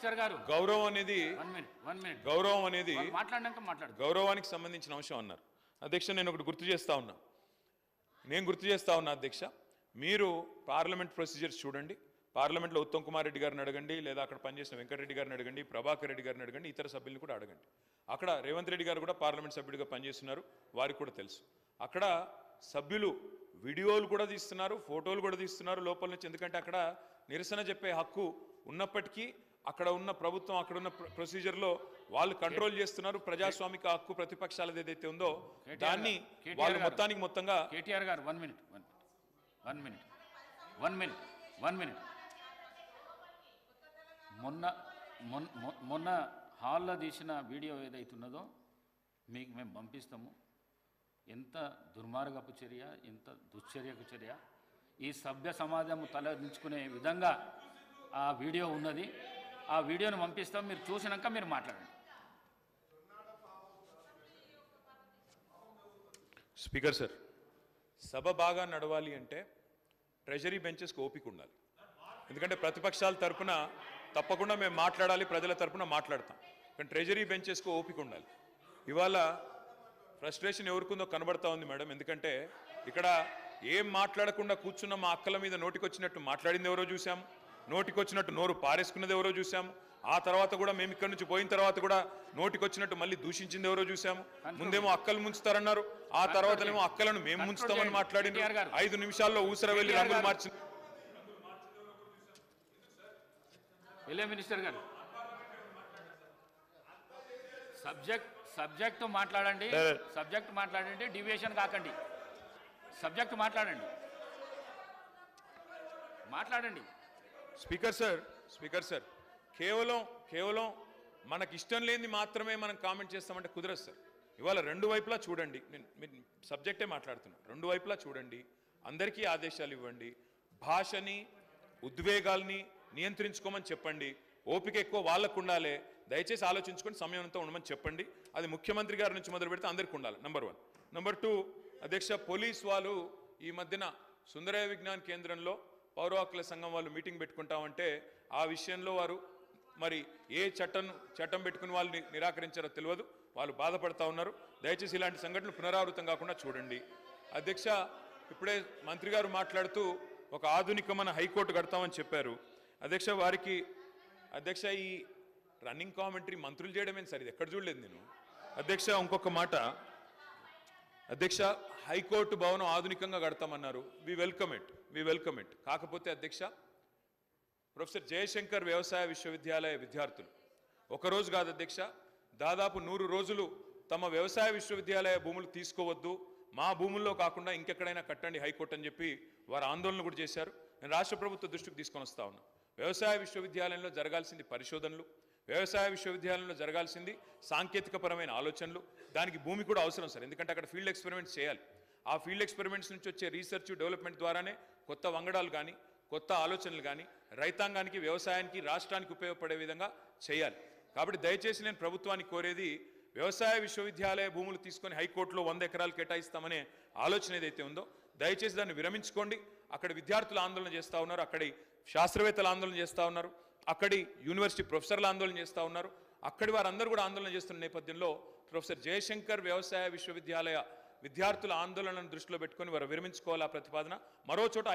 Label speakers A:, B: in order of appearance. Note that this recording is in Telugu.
A: మినిస్టర్ గారు
B: గౌరవం అనేది గౌరవం అనేది గౌరవానికి సంబంధించిన అంశం అన్నారు. అధ్యక్ష, నేను ఒకటి గుర్తు చేస్తా ఉన్నా అధ్యక్ష, మీరు పార్లమెంట్ ప్రొసీజర్స్ చూడండి. పార్లమెంట్లో ఉత్తమ్ కుమార్ రెడ్డి గారిని అడగండి, లేదా అక్కడ పనిచేసిన వెంకటరెడ్డి గారిని అడగండి, ప్రభాకర్ రెడ్డి గారిని అడగండి, ఇతర సభ్యులను కూడా అడగండి. అక్కడ రేవంత్ రెడ్డి గారు కూడా పార్లమెంట్ సభ్యుడిగా పనిచేస్తున్నారు, వారికి కూడా తెలుసు. అక్కడ సభ్యులు వీడియోలు కూడా తీస్తున్నారు, ఫోటోలు కూడా తీస్తున్నారు లోపల నుంచి. ఎందుకంటే అక్కడ నిరసన చెప్పే హక్కు ఉన్నప్పటికీ అక్కడ ఉన్న ప్రభుత్వం, అక్కడ ఉన్న ప్రొసీజర్లో వాళ్ళు కంట్రోల్ చేస్తున్నారు. ప్రజాస్వామిక హక్కు ప్రతిపక్షాలది ఏదైతే ఉందో దాన్ని వాళ్ళు మొత్తంగా
A: కేటీఆర్ గారు 1 మినిట్ మొన్న హాల్లో తీసిన వీడియో ఏదైతున్నదో మీకు మేము పంపిస్తాము. ఎంత దుర్మార్గపు చర్య, ఎంత దుశ్చర్యకు చర్య. ఈ సభ్య సమాజం తలదించుకునే విధంగా ఆ వీడియో ఉన్నది. ఆ వీడియోను పంపిస్తాం, మీరు చూసినాక మీరు మాట్లాడండి.
B: స్పీకర్ సార్, సభ బాగా నడవాలి అంటే ట్రెజరీ బెంచెస్కి ఓపిక ఉండాలి. ఎందుకంటే ప్రతిపక్షాల తరఫున తప్పకుండా మేము మాట్లాడాలి, ప్రజల తరఫున మాట్లాడతాం. కానీ ట్రెజరీ బెంచెస్కి ఓపిక ఉండాలి. ఇవాళ ఫ్రస్ట్రేషన్ ఎవరికుందో కనబడతా ఉంది మేడం. ఎందుకంటే ఇక్కడ ఏం మాట్లాడకుండా కూర్చున్న మా అక్కల మీద నోటికొచ్చినట్టు మాట్లాడింది ఎవరో చూసాము, నోటికొచ్చినట్టు నోరు పారేసుకున్నది ఎవరో చూసాము. ఆ తర్వాత కూడా మేము ఇక్కడి నుంచి పోయిన తర్వాత కూడా నోటికొచ్చినట్టు మళ్ళీ దూషించింది ఎవరో చూసాము. ముందేమో అక్కలు ముంచుతారన్నారు, ఆ తర్వాతనేమో అక్కలను మేము ముంచుతామని మాట్లాడింది. 5 నిమిషాల్లో ఊసర వెళ్ళి రంగులు మార్చి.
A: మినిస్టర్ గారు సబ్జెక్ట్ మాట్లాడండి, డివియేషన్ కాకండి. సబ్జెక్ట్ మాట్లాడండి.
B: స్పీకర్ సార్, కేవలం మనకి ఇష్టం లేనిది మాత్రమే మనం కామెంట్ చేస్తామంటే కుదరదు సార్. ఇవాళ రెండు వైపులా చూడండి, నేను సబ్జెక్టే మాట్లాడుతున్నా. రెండు వైపులా చూడండి, అందరికీ ఆదేశాలు ఇవ్వండి, భాషని ఉద్వేగాల్ని నియంత్రించుకోమని చెప్పండి. ఓపిక ఎక్కువ వాళ్ళకు ఉండాలి, దయచేసి ఆలోచించుకొని సమయంతో ఉండమని చెప్పండి. అది ముఖ్యమంత్రి గారి నుంచి మొదలు పెడితే అందరికీ ఉండాలి. నెంబర్ 1. నెంబర్ 2, అధ్యక్ష, పోలీస్ వాళ్ళు ఈ మధ్యన సుందరయ్య విజ్ఞాన్ కేంద్రంలో పౌర హక్కుల సంఘం వాళ్ళు మీటింగ్ పెట్టుకుంటామంటే ఆ విషయంలో వారు మరి ఏ చట్టం పెట్టుకుని వాళ్ళు నిరాకరించారో తెలియదు, వాళ్ళు బాధపడతా ఉన్నారు. దయచేసి ఇలాంటి సంఘటనలు పునరావృతం కాకుండా చూడండి. అధ్యక్ష, ఇప్పుడే మంత్రి గారు మాట్లాడుతూ ఒక ఆధునికమైన హైకోర్టు కడతామని చెప్పారు. అధ్యక్ష, అధ్యక్ష, ఈ రన్నింగ్ కామెంటరీ మంత్రులు చేయడమేం సార్, ఇది ఎక్కడ చూడలేదు నేను. అధ్యక్ష, ఇంకొక మాట అధ్యక్ష, హైకోర్టు భవనం ఆధునికంగా కడతామన్నారు. We welcome it. కాకపోతే అధ్యక్ష, ప్రొఫెసర్ జయశంకర్ వ్యవసాయ విశ్వవిద్యాలయ విద్యార్థులు ఒకరోజు కాదు అధ్యక్ష, దాదాపు 100 రోజులు తమ వ్యవసాయ విశ్వవిద్యాలయ భూములు తీసుకోవద్దు, మా భూముల్లో కాకుండా ఇంకెక్కడైనా కట్టండి హైకోర్టు అని చెప్పి వారు ఆందోళన కూడా చేశారు. నేను రాష్ట్ర ప్రభుత్వ దృష్టికి తీసుకొని వస్తా ఉన్నా. వ్యవసాయ విశ్వవిద్యాలయంలో జరగాల్సింది పరిశోధనలు, వ్యవసాయ విశ్వవిద్యాలయంలో జరగాల్సింది సాంకేతికపరమైన ఆలోచనలు. దానికి భూమి కూడా అవసరం సార్, ఎందుకంటే అక్కడ ఫీల్డ్ ఎక్స్పెరిమెంట్స్ చేయాలి. ఆ ఫీల్డ్ ఎక్స్పెరిమెంట్స్ నుంచి వచ్చే రీసెర్చ్ డెవలప్మెంట్ ద్వారానే కొత్త వంగడాలు కానీ కొత్త ఆలోచనలు కానీ రైతాంగానికి, వ్యవసాయానికి, రాష్ట్రానికి ఉపయోగపడే విధంగా చేయాలి. కాబట్టి దయచేసి నేను ప్రభుత్వానికి కోరేది, వ్యవసాయ విశ్వవిద్యాలయ భూములు తీసుకొని హైకోర్టులో 100 ఎకరాలు కేటాయిస్తామనే ఆలోచన ఏదైతే ఉందో దయచేసి దాన్ని విరమించుకోండి. అక్కడ విద్యార్థులు ఆందోళన చేస్తూ ఉన్నారు, అక్కడి శాస్త్రవేత్తలు ఆందోళన చేస్తూ ఉన్నారు, అక్కడి యూనివర్సిటీ ప్రొఫెసర్లు ఆందోళన చేస్తూ ఉన్నారు. అక్కడి వారందరూ కూడా ఆందోళన చేస్తున్న నేపథ్యంలో ప్రొఫెసర్ జయశంకర్ వ్యవసాయ విశ్వవిద్యాలయ విద్యార్థుల ఆందోళనను దృష్టిలో పెట్టుకొని వారు విరమించుకోవాలి ఆ ప్రతిపాదన. మరో చోట